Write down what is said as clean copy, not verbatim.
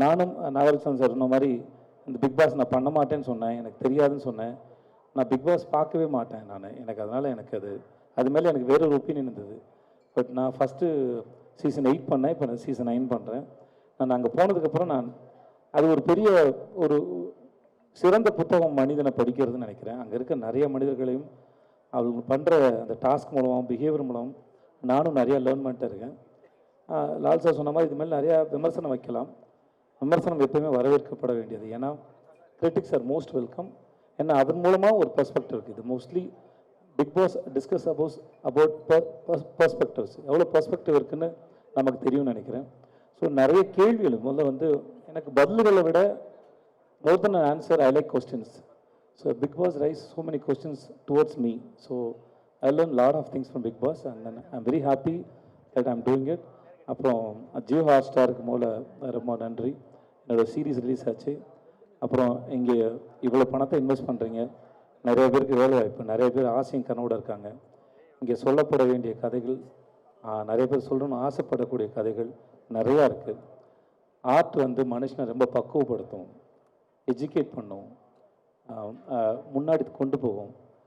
நானும் நாகார்ஜுன சார் சொன்ன மாதிரி இந்த பிக் பாஸ் நான் பண்ண மாட்டேன்னு சொன்னேன், எனக்கு தெரியாதுன்னு சொன்னேன். நான் பிக் பாஸ் பார்க்கவே மாட்டேன் எனக்கு அதனால் எனக்கு அது மேலே எனக்கு வேற ஒரு ஒப்பீனியன் இருந்தது. பட் நான் ஃபஸ்ட்டு சீசன் 8 பண்ணேன், இப்போ நான் சீசன் 9 பண்ணுறேன். நான் அங்கே போனதுக்கப்புறம் அது ஒரு பெரிய ஒரு சிறந்த புத்தகம் மனிதனை படிக்கிறதுன்னு நினைக்கிறேன். அங்கே இருக்க நிறைய மனிதர்களையும் அவங்க பண்ணுற அந்த டாஸ்க் மூலம் பிஹேவியர் மூலம் நானும் நிறையா லேர்ன் பண்ணிட்டு இருக்கேன். லால் சார் சொன்ன மாதிரி இது மாதிரி நிறையா விமர்சனம் வைக்கலாம். விமர்சனம் எப்போயுமே வரவேற்கப்பட வேண்டியது. ஏன்னா கிரிட்டிக்ஸ் ஆர் மோஸ்ட் வெல்கம். ஏன்னா அதன் மூலமாக ஒரு பெர்ஸ்பெக்டிவ் இருக்குது. Mostly Big Boss discuss about perspectives, எவ்வளோ பெர்ஸ்பெக்டிவ் இருக்குதுன்னு நமக்கு தெரியும்னு நினைக்கிறேன். ஸோ நிறைய கேள்விகள் முதல்ல எனக்கு பதில்களை விட more than an answer, I like questions. So Big Boss raised so many questions towards me. So I learned a lot of things from Big Boss, and then I'm very happy that I'm doing it. அப்புறம் ஜியோ ஹாட்ஸ்டாருக்கு ரொம்ப நன்றி. என்னோடய series release ஆச்சு. அப்புறம் இங்கே இவ்வளோ பணத்தை invest பண்ணுறீங்க, நிறைய பேருக்கு வேலை வாய்ப்பு, நிறைய பேர் ஆசையும் கனவோடு இருக்காங்க. இங்கே சொல்லப்பட வேண்டிய கதைகள், நிறைய பேர் சொல்லணும்னு ஆசைப்படக்கூடிய கதைகள் நிறையா இருக்குது. ஆர்ட் மனுஷனை ரொம்ப பக்குவப்படுத்தும், எஜுகேட் பண்ணும், முன்னாடி கொண்டு போகும்.